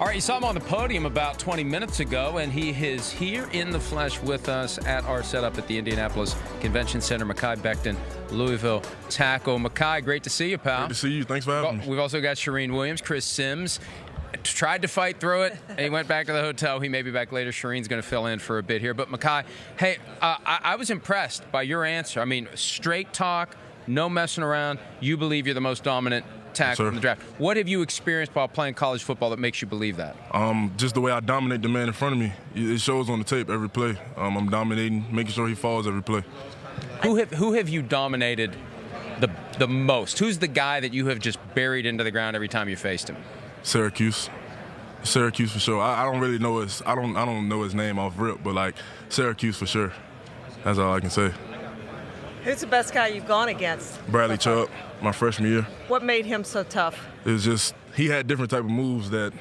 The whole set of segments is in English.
All right, you saw him on the podium about 20 minutes ago, and he is here in the flesh with us at our setup at the Indianapolis Convention Center. Mekhi Becton, Louisville tackle. Mekhi, great to see you, pal. Great to see you. Thanks for having me. We've also got Shireen Williams, Chris Sims. Tried to fight through it, and he went back to the hotel. He may be back later. Shireen's going to fill in for a bit here. But, Mekhi, hey, I was impressed by your answer. I mean, straight talk, no messing around. You believe you're the most dominant tackle in the draft. What have you experienced while playing college football that makes you believe that? Just the way I dominate the man in front of me. It shows on the tape every play. I'm dominating, making sure he falls every play. Who have you dominated the most? Who's the guy that you have just buried into the ground every time you faced him? Syracuse for sure. I don't really know his. I don't know his name off rip, but like Syracuse for sure. That's all I can say. Who's the best guy you've gone against? Bradley Chubb, my freshman year. What made him so tough? It was just he had different type of moves that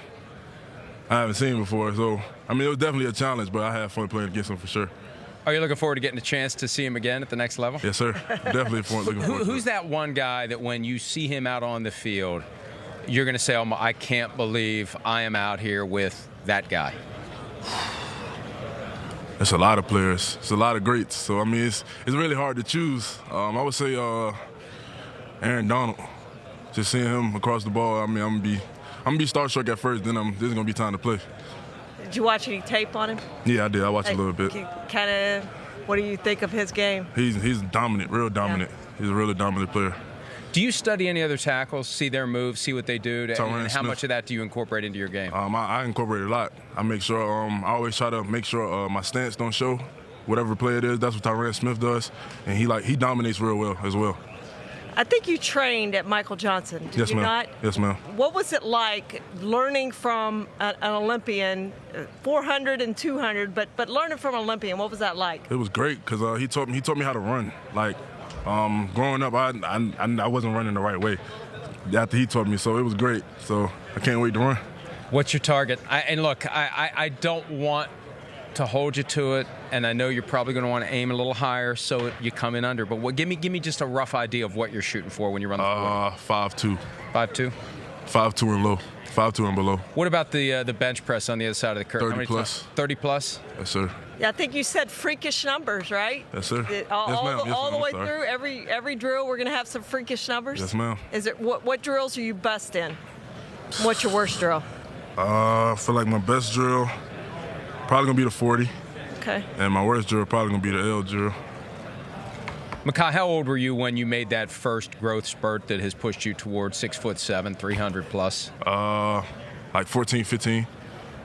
I haven't seen before. So I mean, it was definitely a challenge, but I had fun playing against him for sure. Are you looking forward to getting a chance to see him again at the next level? Yes, sir. Definitely looking forward. Who's that one guy that when you see him out on the field, you're going to say, "Oh, I can't believe I am out here with that guy"? It's a lot of players. It's a lot of greats. So I mean, it's really hard to choose. I would say Aaron Donald. Just seeing him across the ball. I mean, I'm gonna be starstruck at first. Then this is gonna be time to play. Did you watch any tape on him? Yeah, I did. I watched a little bit. Kind of. What do you think of his game? He's dominant, real dominant. Yeah. He's a really dominant player. Do you study any other tackles, see their moves, see what they do? And how much of that do you incorporate into your game? I incorporate a lot. I make sure, I always try to make sure my stance don't show. Whatever play it is, that's what Tyron Smith does. And he dominates real well as well. I think you trained at Michael Johnson, did yes, you ma'am. not? Yes, ma'am. What was it like learning from an Olympian, 400 and 200, but learning from an Olympian, what was that like? It was great because he taught me how to run. Like, growing up, I wasn't running the right way after he taught me, so it was great. So I can't wait to run. What's your target? And look, I don't want to hold you to it, and I know you're probably going to want to aim a little higher so you come in under. But give me just a rough idea of what you're shooting for when you run the 5'2". 5'2"? 5'2" and low. 5'2" and below. What about the bench press on the other side of the curve? 30 plus. 30 plus? Yes, sir. Yeah, I think you said freakish numbers, right? Yes, sir. All the way through every drill, we're going to have some freakish numbers. Yes, ma'am. Is it what drills are you best in? What's your worst drill? I feel like my best drill probably gonna be the 40. Okay. And my worst drill probably gonna be the L drill. Mekhi, how old were you when you made that first growth spurt that has pushed you towards 6'7", 300 plus? Like 14, 15.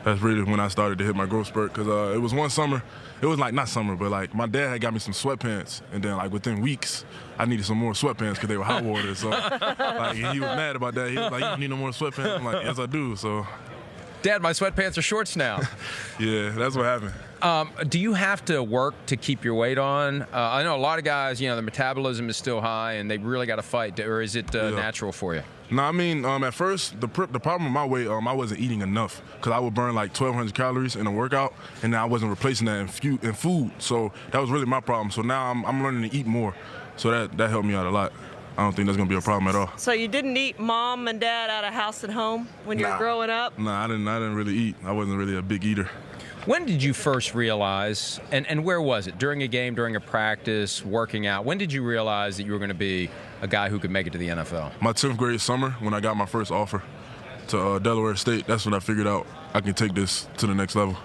That's really when I started to hit my growth spurt. Cause it was one summer. It was like not summer, but like my dad had got me some sweatpants, and then like within weeks, I needed some more sweatpants because they were hot water. So like he was mad about that. He was like, "You don't need no more sweatpants." I'm like, "Yes, I do." So. Dad, my sweatpants are shorts now. Yeah, that's what happened. Do you have to work to keep your weight on? I know a lot of guys, their metabolism is still high and they really got to fight, or is it natural for you? No, I mean, at first, the problem with my weight, I wasn't eating enough because I would burn like 1,200 calories in a workout, and then I wasn't replacing that in food. So that was really my problem. So now I'm learning to eat more. So that helped me out a lot. I don't think that's going to be a problem at all. So you didn't eat mom and dad out of house and home when you were growing up? Nah, I didn't really eat. I wasn't really a big eater. When did you first realize, and where was it? During a game, during a practice, working out? When did you realize that you were going to be a guy who could make it to the NFL? My 10th grade summer when I got my first offer to Delaware State. That's when I figured out I can take this to the next level.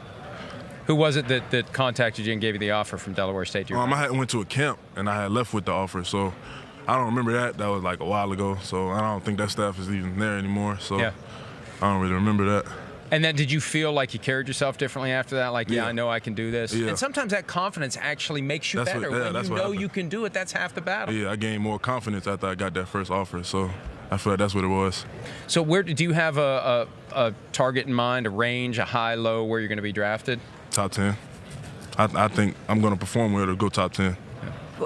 Who was it that contacted you and gave you the offer from Delaware State? I had went to a camp, and I had left with the offer, so I don't remember that. That was like a while ago, so I don't think that staff is even there anymore. So yeah. I don't really remember that. And then did you feel like you carried yourself differently after that? Like, I know I can do this? Yeah. And sometimes that confidence actually makes you better. When you know you can do it, that's half the battle. Yeah, I gained more confidence after I got that first offer, so I feel like that's what it was. So do you have a target in mind, a range, a high, low, where you're going to be drafted? Top 10. I think I'm going to perform well to go top 10.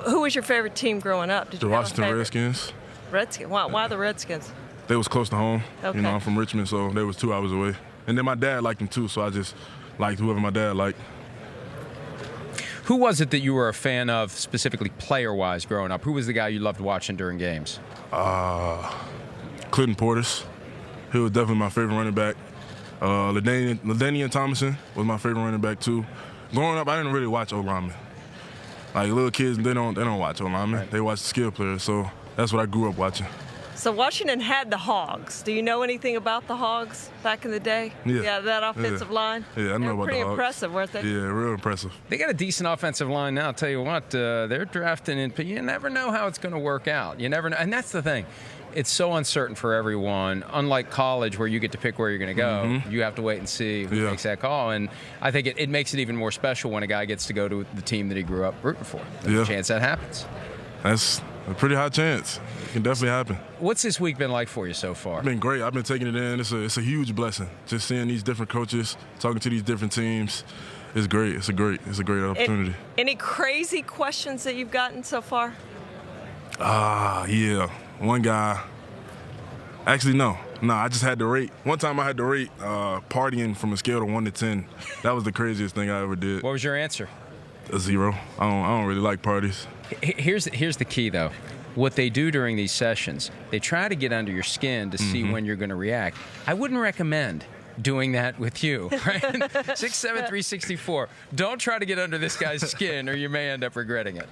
Who was your favorite team growing up? The Washington Redskins. Redskins. Why the Redskins? They was close to home. Okay. I'm from Richmond, so they was 2 hours away. And then my dad liked them too, so I just liked whoever my dad liked. Who was it that you were a fan of, specifically player-wise, growing up? Who was the guy you loved watching during games? Clinton Portis. He was definitely my favorite running back. LaDainian Thomason was my favorite running back too. Growing up, I didn't really watch O-linemen. Like little kids, they don't watch O-linemen. Right. They watch the skill players. So that's what I grew up watching. So Washington had the Hogs. Do you know anything about the Hogs back in the day? Yeah. That offensive line? Yeah, I know about the Hogs. Pretty impressive, weren't they? Yeah, real impressive. They got a decent offensive line now. I'll tell you what, they're drafting in, but you never know how it's going to work out. You never know. And that's the thing. It's so uncertain for everyone. Unlike college, where you get to pick where you're going to go, you have to wait and see who makes that call. And I think it makes it even more special when a guy gets to go to the team that he grew up rooting for. There's a chance that happens. That's a pretty high chance. It can definitely happen. What's this week been like for you so far? It's been great. I've been taking it in. It's a huge blessing. Just seeing these different coaches, talking to these different teams. It's great. It's a great opportunity. Any crazy questions that you've gotten so far? Yeah. One guy. Actually, no. I just had to rate. One time I had to rate partying from a scale of 1 to 10. That was the craziest thing I ever did. What was your answer? A 0. I don't really like parties. Here's the key, though. What they do during these sessions, they try to get under your skin to see when you're going to react. I wouldn't recommend doing that with you, right? 6'7", 364. Don't try to get under this guy's skin or you may end up regretting it.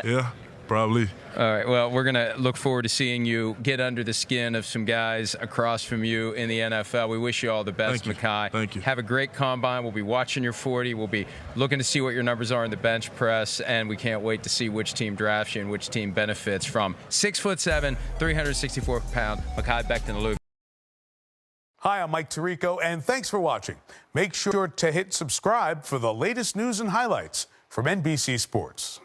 Yeah, probably. All right, well, we're going to look forward to seeing you get under the skin of some guys across from you in the NFL. We wish you all the best, Mekhi. Thank you. Have a great combine. We'll be watching your 40. We'll be looking to see what your numbers are in the bench press, and we can't wait to see which team drafts you and which team benefits from 6'7", 364-pound Mekhi Becton of Louisville. Hi, I'm Mike Tirico, and thanks for watching. Make sure to hit subscribe for the latest news and highlights from NBC Sports.